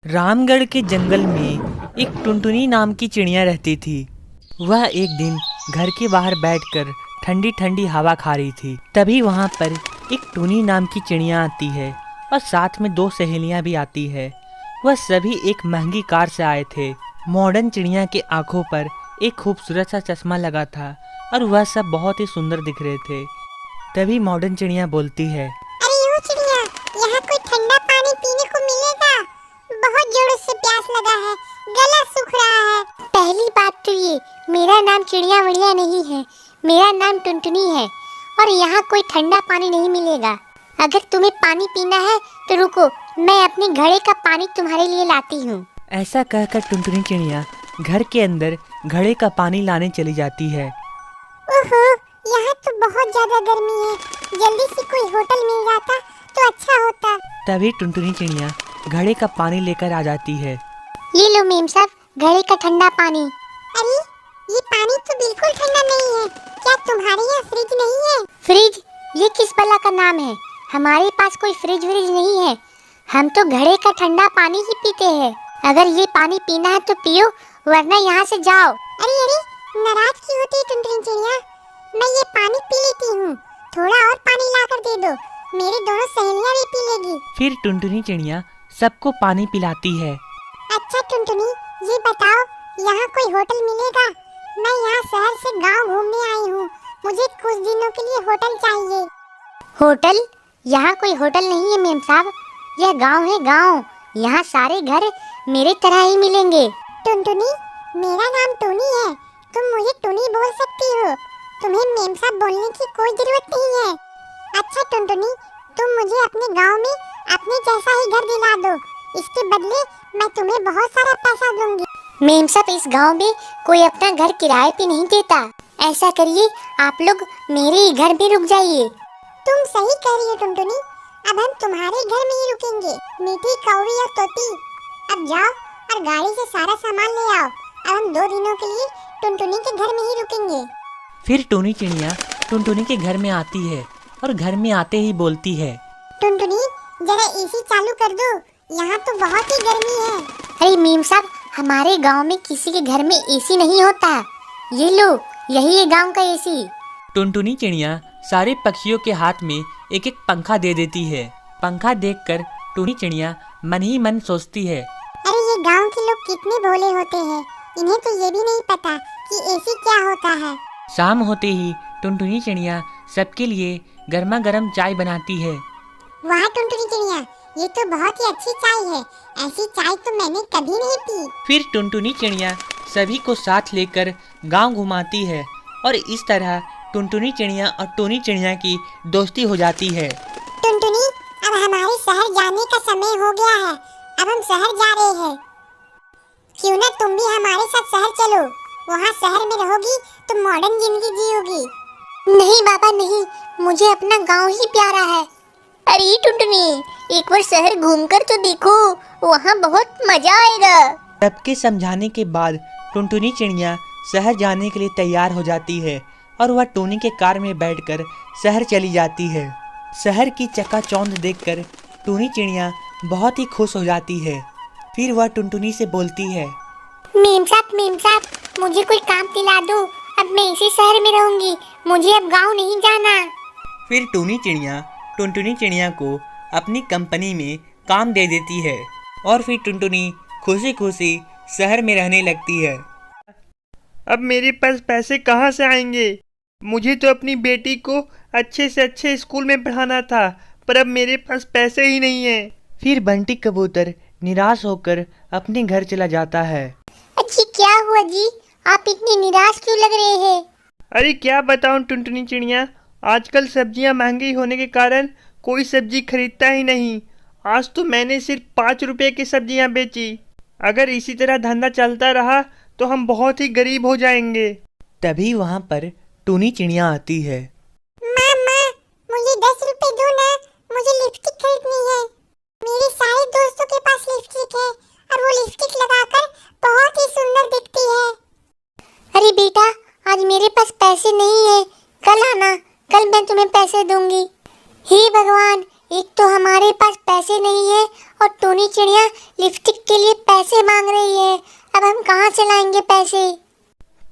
रामगढ़ के जंगल में एक टुनटुनी नाम की चिड़िया रहती थी। वह एक दिन घर के बाहर बैठकर ठंडी ठंडी हवा खा रही थी। तभी वहाँ पर एक टुनी नाम की चिड़िया आती है और साथ में दो सहेलियाँ भी आती है। वह सभी एक महंगी कार से आए थे। मॉडर्न चिड़िया के आंखों पर एक खूबसूरत सा चश्मा लगा था और वह सब बहुत ही सुंदर दिख रहे थे। तभी मॉडर्न चिड़िया बोलती है, अरे यो चिड़िया, यहाँ कोई ठंडा पानी पीने को मिलेगा? बहुत जोरों से प्यास लगा है, गला सूख रहा है। पहली बात तो ये, मेरा नाम चिड़िया विड़िया नहीं है, मेरा नाम टुनटुनी है और यहाँ कोई ठंडा पानी नहीं मिलेगा। अगर तुम्हें पानी पीना है तो रुको, मैं अपने घड़े का पानी तुम्हारे लिए लाती हूँ। ऐसा कहकर टुनटुनी चिड़िया घर के अंदर घड़े का पानी लाने चली जाती है। ओहो, यहाँ तो बहुत ज्यादा गर्मी है, जल्दी से कोई होटल मिल जाता तो अच्छा होता। तभी टुनटुनी चिड़िया घड़े का पानी लेकर आ जाती है। ये लो मेम साहब, घड़े का ठंडा पानी। अरे ये पानी तो बिल्कुल ठंडा नहीं है, क्या तुम्हारे यहाँ फ्रिज नहीं है? फ्रिज? ये किस बला का नाम है? हमारे पास कोई फ्रिज व्रिज नहीं है, हम तो घड़े का ठंडा पानी ही पीते हैं। अगर ये पानी पीना है तो पियो, वरना यहाँ से जाओ। अरे अरे, नाराज क्यों होती है टुनटुनी चिड़िया? मैं ये पानी पी लेती हूँ, थोड़ा और पानी लाकर दे दो, मेरी दोनों सहेलियाँ भी पी लेगी। फिर टुनटुनी चिड़िया सबको पानी पिलाती है। अच्छा टुनटुनी, ये बताओ यहाँ कोई होटल मिलेगा? मैं यहाँ शहर से गांव घूमने आई हूँ, मुझे कुछ दिनों के लिए होटल चाहिए। होटल? यहाँ कोई होटल नहीं है मेम साहब, यह गांव है गांव। यहाँ सारे घर मेरे तरह ही मिलेंगे। टुनटुनी, मेरा नाम टुनी है, तुम मुझे टुनी बोल सकती हो, तुम्हें मेम साहब बोलने की कोई जरूरत नहीं है। अच्छा टुनटुनी, तुम मुझे अपने गांव में अपने जैसा ही घर दिला दो, इसके बदले मैं तुम्हें बहुत सारा पैसा दूंगी। मेम साहब, इस गांव में कोई अपना घर किराए पे नहीं देता। ऐसा करिए, आप लोग मेरे ही घर में रुक जाइए। तुम सही कह रही हो टुनटुनी, अब हम तुम्हारे घर में ही रुकेंगे। मीठी कौवी और तोती, अब जाओ और गाड़ी से सारा सामान ले आओ। अब हम 2 दिनों के लिए टुनटुनी के घर में ही रुकेंगे। फिर टुनी चिड़िया टुनटुनी के घर में आती है और घर में आते ही बोलती है, टुनटुनी, जरा एसी चालू कर दो, यहाँ तो बहुत ही गर्मी है। अरे मेम साहब, हमारे गांव में किसी के घर में एसी नहीं होता। ये लो, यही है गांव का एसी। टुनटुनी चिड़िया सारे पक्षियों के हाथ में एक एक पंखा दे देती है। पंखा देखकर टुनी चिड़िया मन ही मन सोचती है, अरे ये गांव के लोग कितने भोले होते हैं, इन्हें तो ये भी नहीं पता कि एसी क्या होता है। शाम होते ही टुनटुनी चिड़िया सबके लिए गर्मा गर्म चाय बनाती है। वाह टुनटुनी चिड़िया, ये तो बहुत ही अच्छी चाय है, ऐसी चाय तो मैंने कभी नहीं पी। फिर टुनटुनी चिड़िया सभी को साथ लेकर गांव घुमाती है और इस तरह टुनटुनी चिड़िया और टुनी चिड़िया की दोस्ती हो जाती है। टुनटुनी, अब हमारे शहर जाने का समय हो गया है, अब हम शहर जा रहे हैं। क्यों ना तुम भी हमारे साथ शहर चलो, वहाँ शहर में रहोगी तो मॉडर्न जिंदगी जियोगी। नहीं बाबा नहीं, मुझे अपना गांव ही प्यारा है। अरे टुनटुनी, एक बार शहर घूमकर तो देखो, वहाँ बहुत मजा आएगा। सबके समझाने के बाद टुनटुनी चिड़िया शहर जाने के लिए तैयार हो जाती है और वह टुनी के कार में बैठकर शहर चली जाती है। शहर की चकाचौंध देखकर टुनी चिड़िया बहुत ही खुश हो जाती है। फिर वह टुनटुनी से बोलती है, मेम साहब, मुझे कोई काम दिला दो, अब मैं इसी शहर में रहूंगी, मुझे अब गांव नहीं जाना। फिर टुनी चिड़िया टुनटुनी चिड़िया को अपनी कंपनी में काम दे देती है और फिर टुनटुनी खुशी खुशी शहर में रहने लगती है। अब मेरे पास पैसे कहाँ से आएंगे? मुझे तो अपनी बेटी को अच्छे से अच्छे स्कूल में पढ़ाना था, पर अब मेरे पास पैसे ही नहीं हैं। फिर बंटी कबूतर निराश होकर अपने घर चला जाता है। अच्छी क्या हुआ जी, आप इतनी निराश क्यों लग रहे हैं? अरे क्या बताऊं टुनटुनी चिड़िया, आजकल सब्जियां महंगी होने के कारण कोई सब्जी खरीदता ही नहीं। आज तो मैंने सिर्फ 5 रुपए की सब्जियां बेची। अगर इसी तरह धंधा चलता रहा तो हम बहुत ही गरीब हो जाएंगे। तभी वहाँ पर टुनी चिड़िया आती है। मामा, मुझे 10 रुपए दो ना, मुझे लिपस्टिक खरीदनी है। मेरे सारे दोस्तों के पास लिपस्टिक है और वो लिपस्टिक लगाकर बहुत ही सुंदर दिखती है। अरे बेटा, आज मेरे पास पैसे नहीं है, कल आना, कल मैं तुम्हें पैसे दूंगी। हे भगवान, एक तो हमारे पास पैसे नहीं है और टूनी चिड़िया लिपस्टिक के लिए पैसे मांग रही है। अब हम कहाँ से लाएंगे पैसे?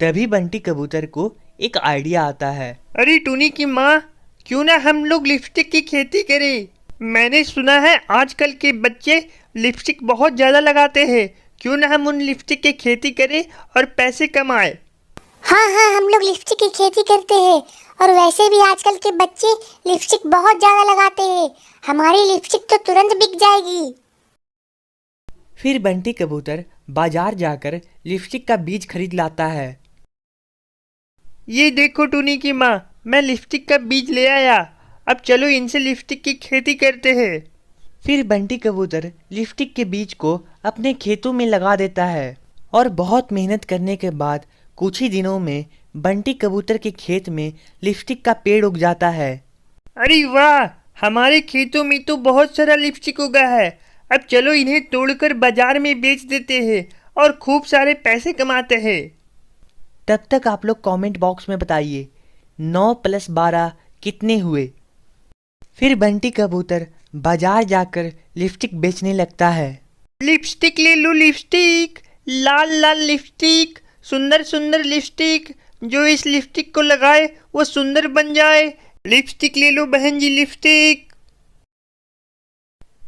तभी बंटी कबूतर को एक आइडिया आता है। अरे टूनी की माँ, क्यों ना हम लोग लिपस्टिक की खेती करें? मैंने सुना है आजकल के बच्चे लिपस्टिक बहुत ज़्यादा लगाते हैं। क्यों ना हम उन लिपस्टिक की खेती करें और पैसे कमाएं? हाँ हाँ, हम लोग लिपस्टिक की खेती करते हैं और वैसे भी आजकल के बच्चे लिपस्टिक बहुत ज़्यादा लगाते हैं। हमारी लिपस्टिक तो तुरंत बिक जाएगी। फिर बंटी कबूतर बाजार जाकर लिपस्टिक का बीज खरीद लाता है। ये देखो टूनी की माँ, मैं लिपस्टिक का बीज ले आया। अब चलो इनसे लिपस्टिक की खेती करते हैं। फिर बंटी कबूतर लिपस्टिक के बीज को अपने खेतों में लगा देता है और बहुत मेहनत करने के बाद कुछ ही दिनों में बंटी कबूतर के खेत में लिपस्टिक का पेड़ उग जाता है। अरे वाह, हमारे खेतों में तो बहुत सारा लिपस्टिक उगा है। अब चलो इन्हें तोड़कर बाजार में बेच देते हैं और खूब सारे पैसे कमाते हैं। तब तक आप लोग कमेंट बॉक्स में बताइए 9 + 12 कितने हुए। फिर बंटी कबूतर बाजार जाकर लिपस्टिक बेचने लगता है। लिपस्टिक ले लो लिपस्टिक, लाल लाल लिपस्टिक, सुंदर सुंदर लिपस्टिक। जो इस लिपस्टिक को लगाए वो सुंदर बन जाए। लिपस्टिक ले लो बहन जी, लिपस्टिक।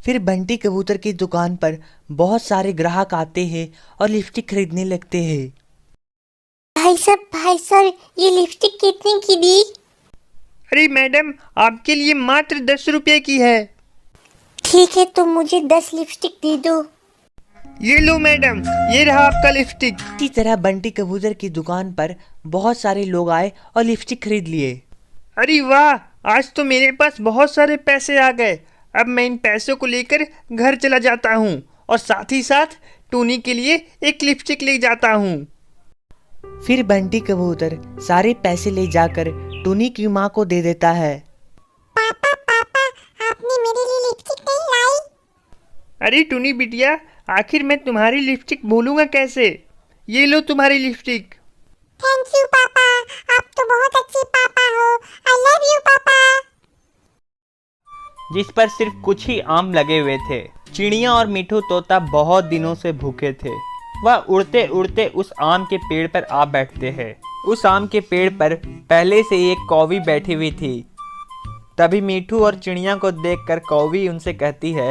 फिर बंटी कबूतर की दुकान पर बहुत सारे ग्राहक आते हैं और लिपस्टिक खरीदने लगते हैं। भाई साहब, ये लिपस्टिक कितने की दी? अरे मैडम, आपके लिए मात्र 10 रुपये की है। ठीक है, तो मुझे 10 लिपस्टिक दे दो। ये लो मैडम, ये रहा आपका लिपस्टिक। इसी तरह बंटी कबूतर की दुकान पर बहुत सारे लोग आए और लिपस्टिक खरीद लिए। अरे वाह, आज तो मेरे पास बहुत सारे पैसे आ गए। अब मैं इन पैसों को लेकर घर चला जाता हूँ और साथ ही साथ टूनी के लिए एक लिपस्टिक ले जाता हूँ। फिर बंटी कबूतर सारे पैसे ले जाकर टूनी की माँ को दे देता है। पापा, आपने मेरे लिए लिपस्टिक नहीं लाई? अरे टूनी बिटिया, आखिर मैं तुम्हारी लिपस्टिक भूलूंगा कैसे? ये लो तुम्हारी लिपस्टिक। थैंक यू पापा, आप तो बहुत अच्छे पापा हो। आई लव यू पापा। जिस पर सिर्फ कुछ ही आम लगे हुए थे। चिड़िया और मिठू तोता बहुत दिनों से भूखे थे। वह उड़ते उड़ते उस आम के पेड़ पर आ बैठते हैं। उस आम के पेड़ पर पहले से एक कौवी बैठी हुई थी। तभी मिठू और चिड़िया को देखकर कौवी उनसे कहती है,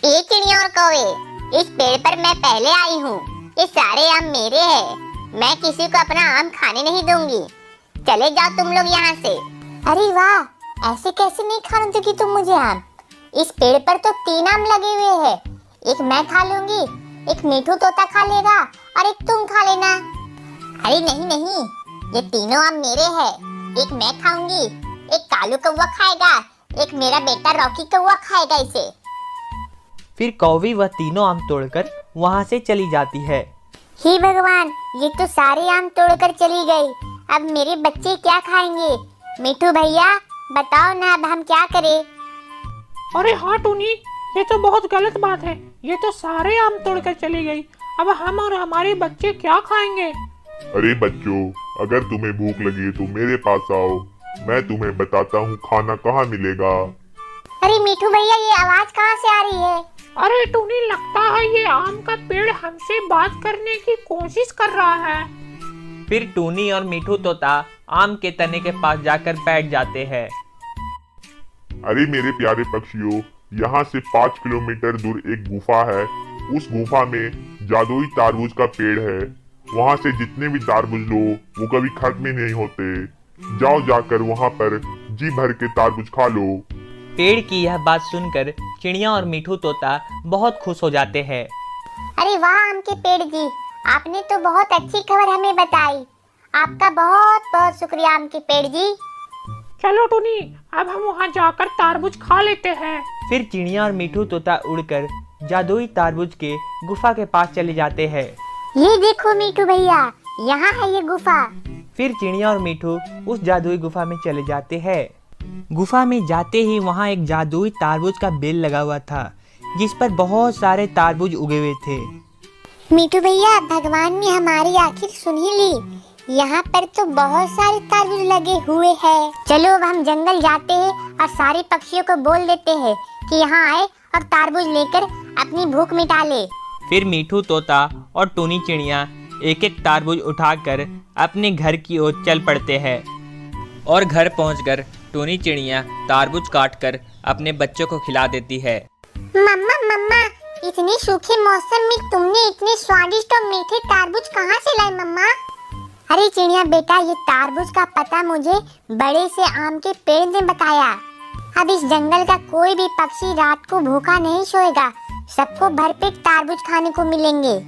ये चिड़िया और कौवे, इस पेड़ पर मैं पहले आई हूँ। ये सारे आम मेरे हैं। मैं किसी को अपना आम खाने नहीं दूंगी। चले जाओ तुम लोग यहाँ से। अरे वाह, ऐसे कैसे नहीं खाने दोगी तुम मुझे आम? इस पेड़ पर तो 3 आम लगे हुए हैं। एक मैं खा लूंगी, एक मिठू तोता खा लेगा और एक तुम खा लेना। अरे नहीं, ये तीनों आम मेरे हैं। एक मैं खाऊंगी, एक कालू कौवा खाएगा, एक मेरा बेटा रॉकी कौवा खाएगा इसे। फिर कौवी वह तीनों आम तोड़कर वहाँ से चली जाती है। हे भगवान, ये तो सारे आम तोड़कर चली गई। अब मेरे बच्चे क्या खाएंगे? मिठू भैया बताओ ना, अब हम क्या करें? अरे हाँ टूनी, ये तो बहुत गलत बात है। ये तो सारे आम तोड़कर चली गई। अब हम और हमारे बच्चे क्या खाएंगे? अरे बच्चों, अगर तुम्हें भूख लगी तो मेरे पास आओ, मैं तुम्हें बताता हूँ खाना कहाँ मिलेगा। अरे मिठू भैया, ये आवाज कहाँ से आ रही है? अरे टूनी, लगता है ये आम का पेड़ हमसे बात करने की कोशिश कर रहा है। फिर टूनी और मिठू तोता आम के तने के पास जाकर बैठ जाते हैं। अरे मेरे प्यारे पक्षियों, यहाँ से 5 किलोमीटर दूर एक गुफा है। उस गुफा में जादुई तारबूज का पेड़ है। वहाँ से जितने भी तारबूज लो वो कभी खत्म ही नहीं होते। जाओ, जाकर वहाँ पर जी भर के तारबूज खा लो। पेड़ की यह बात सुनकर चिड़िया और मिठू तोता बहुत खुश हो जाते हैं। अरे वाह आम के पेड़ जी, आपने तो बहुत अच्छी खबर हमें बताई। आपका बहुत बहुत शुक्रिया आम के पेड़ जी। चलो टूनी, अब हम वहाँ जाकर तारबूज खा लेते हैं। फिर चिड़िया और मिठू तोता उड़कर जादुई तारबूज के गुफा के पास चले जाते हैं। ये देखो मिठू भैया, यहाँ है ये गुफा। फिर चिड़िया और मिठू उस जादुई गुफा में चले जाते हैं। गुफा में जाते ही वहाँ एक जादुई तारबूज का बेल लगा हुआ था, जिस पर बहुत सारे तारबूज उगे हुए थे। मिठू भैया, भगवान ने हमारी आखिर सुन ही ली। यहाँ पर तो बहुत सारे तरबूज लगे हुए हैं। चलो अब हम जंगल जाते हैं और सारे पक्षियों को बोल देते हैं कि यहाँ आए और तरबूज लेकर अपनी भूख मिटा ले। फिर मीठू तोता और टूनी चिड़िया एक एक तरबूज उठाकर अपने घर की ओर चल पड़ते हैं और घर पहुंचकर टूनी चिड़िया तरबूज काटकर अपने बच्चों को खिला देती है। मम्मा मम्मा, इतने सूखे मौसम में तुमने इतने स्वादिष्ट और मीठे तरबूज कहाँ से लाए मम्मा? अरे चिड़िया बेटा, ये तरबूज का पता मुझे बड़े से आम के पेड़ ने बताया। अब इस जंगल का कोई भी पक्षी रात को भूखा नहीं सोएगा, सबको भरपेट तरबूज खाने को मिलेंगे।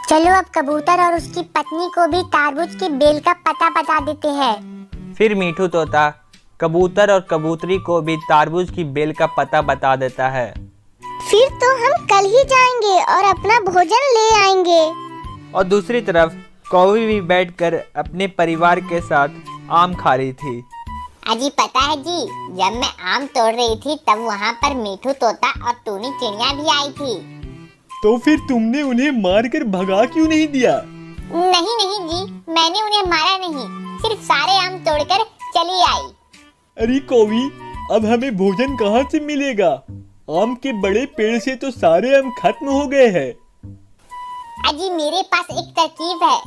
चलो अब कबूतर और उसकी पत्नी को भी तरबूज की बेल का पता बता देते हैं। फिर मीठू तोता कबूतर और कबूतरी को भी तरबूज की बेल का पता बता देता है। फिर तो हम कल ही जाएंगे और अपना भोजन ले आएंगे। और दूसरी तरफ कौवी भी बैठकर अपने परिवार के साथ आम खा रही थी। अजी पता है जी, जब मैं आम तोड़ रही थी तब वहाँ पर मीठू तोता और टूनी चिड़िया भी आई थी। तो फिर तुमने उन्हें मारकर भगा क्यों नहीं दिया? नहीं नहीं जी, मैंने उन्हें मारा नहीं, सिर्फ सारे आम तोड़कर चली आई। अरे कौवी, अब हमें भोजन कहाँ से मिलेगा? आम के बड़े पेड़ से तो सारे आम खत्म हो गए हैं। अजी मेरे पास एक तरकीब है,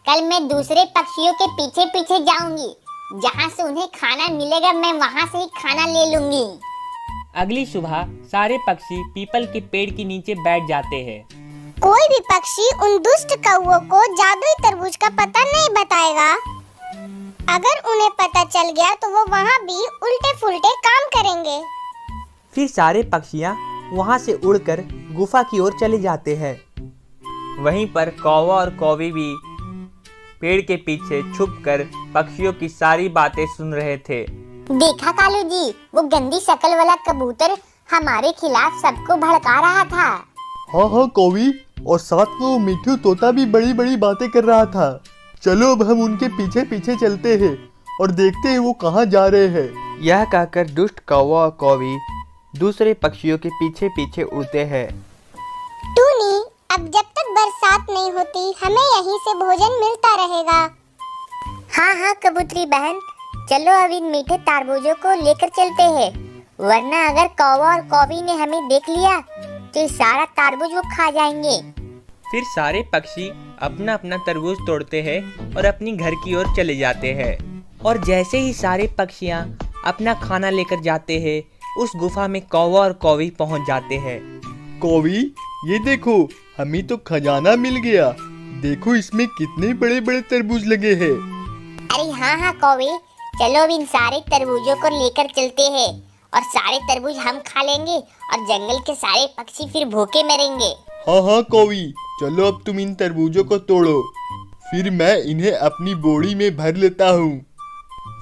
कल मैं दूसरे पक्षियों के पीछे पीछे जाऊंगी, जहाँ से उन्हें खाना मिलेगा मैं वहाँ से ही खाना ले लूंगी। अगली सुबह सारे पक्षी पीपल के पेड़ के नीचे बैठ जाते हैं। कोई भी पक्षी उन दुष्ट कौवों को जादुई तरबूज का पता नहीं बताएगा। अगर उन्हें पता चल गया तो वो वहाँ भी उल्टे फुल्टे काम करेंगे। फिर सारे पक्षियाँ वहाँ से उड़कर गुफा की ओर चले जाते हैं। वहीं पर कौवा और कौवी भी पेड़ के पीछे छुपकर पक्षियों की सारी बातें सुन रहे थे। देखा कालू जी, वो गंदी शक्ल वाला कबूतर हमारे खिलाफ सबको भड़का रहा था। हाँ हाँ कौवी, और साथ में वो मीठू तोता भी बड़ी बड़ी बातें कर रहा था। चलो अब हम उनके पीछे पीछे चलते हैं और देखते हैं वो कहाँ जा रहे हैं। यह कहकर दुष्ट कौवा और कौवी दूसरे पक्षियों के पीछे पीछे उड़ते हैं। टूनी, अब जब तक बरसात नहीं होती हमें यहीं से भोजन मिलता रहेगा। हाँ हाँ कबूतरी बहन, चलो अब इन मीठे तरबूजों को लेकर चलते हैं, वरना अगर कौवा और कौवी ने हमें देख लिया तो ये सारा तरबूज वो खा जाएंगे। फिर सारे पक्षी अपना अपना तरबूज तोड़ते हैं और अपनी घर की ओर चले जाते हैं। और जैसे ही सारे पक्षियाँ अपना खाना लेकर जाते हैं, उस गुफा में कौवा और कौवी पहुँच जाते हैं। कौवी, ये देखो, हमें तो खजाना मिल गया। देखो इसमें कितने बड़े बड़े तरबूज लगे हैं। अरे हाँ हाँ कौवी, चलो अब इन सारे तरबूजों को लेकर चलते हैं और सारे तरबूज हम खा लेंगे और जंगल के सारे पक्षी फिर भूखे मरेंगे। हाँ हाँ कौवी, चलो अब तुम इन तरबूजों को तोड़ो, फिर मैं इन्हें अपनी बोरी में भर लेता हूँ।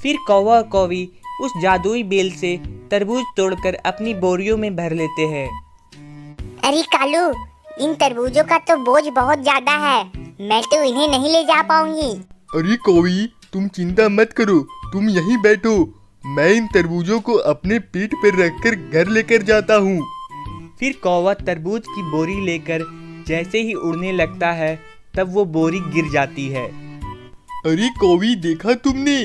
फिर कौवा और कौवी उस जादुई बेल से तरबूज तोड़कर अपनी बोरियों में भर लेते हैं। अरे कालू, इन तरबूजों का तो बोझ बहुत ज्यादा है, मैं तो इन्हें नहीं ले जा पाऊंगी। अरे कौवी, तुम चिंता मत करो, तुम यहीं बैठो, मैं इन तरबूजों को अपने पीठ पर रखकर घर लेकर जाता हूँ। फिर कौवा तरबूज की बोरी लेकर जैसे ही उड़ने लगता है तब वो बोरी गिर जाती है। अरे कौवी, देखा तुमने,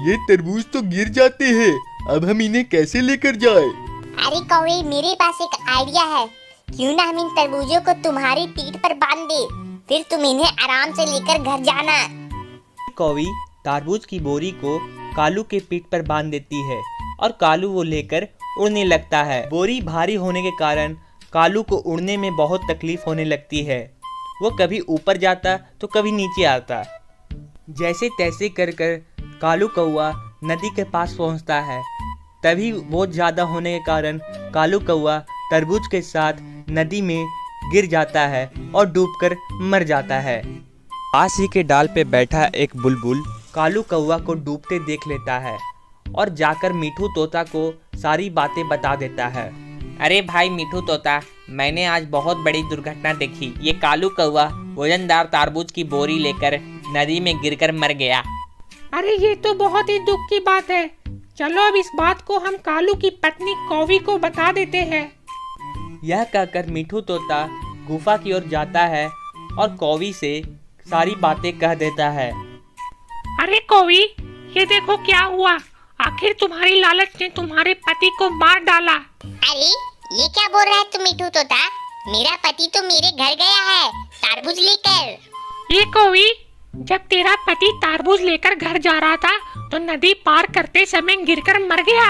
ये तरबूज तो गिर जाते हैं, अब हम इन्हें कैसे लेकर जाए? अरे कौवी, मेरे पास एक आइडिया है, क्यों ना हम इन तरबूजों को तुम्हारी पीठ पर बांध दे, फिर तुम इन्हें आराम से लेकर घर जाना। कौवी तरबूज की बोरी को कालू के पीठ पर बांध देती है और कालू वो लेकर उड़ने लगता है। बोरी भारी होने के कारण कालू को उड़ने में बहुत तकलीफ होने लगती है। वो कभी ऊपर जाता तो कभी नीचे आता। जैसे तैसे कर कर कालू कौवा नदी के पास पहुंचता है। तभी बहुत ज़्यादा होने के कारण कालू कौवा तरबूज के साथ नदी में गिर जाता है और डूबकर मर जाता है। पास ही के डाल पे बैठा एक बुलबुल कालू कौवा को डूबते देख लेता है और जाकर मीठू तोता को सारी बातें बता देता है। अरे भाई मीठू तोता, मैंने आज बहुत बड़ी दुर्घटना देखी। ये कालू कौवा वजनदार तरबूज की बोरी लेकर नदी में गिरकर मर गया। अरे ये तो बहुत ही दुख की बात है। चलो अब इस बात को हम कालू की पत्नी कौवी को बता देते हैं। यह कहकर मीठू तोता गुफा की ओर जाता है और कौवी से सारी बातें कह देता है। अरे कौवी, ये देखो क्या हुआ। आखिर तुम्हारी लालच ने तुम्हारे पति को मार डाला। अरे ये क्या बोल रहा है तू मिठू तोता? मेरा पति तो मेरे घर गया है तरबूज लेकर। ये कौवी, जब तेरा पति तरबूज लेकर घर जा रहा था तो नदी पार करते समय गिरकर मर गया।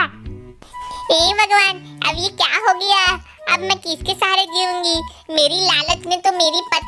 हे भगवान, अब ये क्या हो गया? अब मैं किसके सहारे जीऊंगी? मेरी लालच ने तो मेरी पति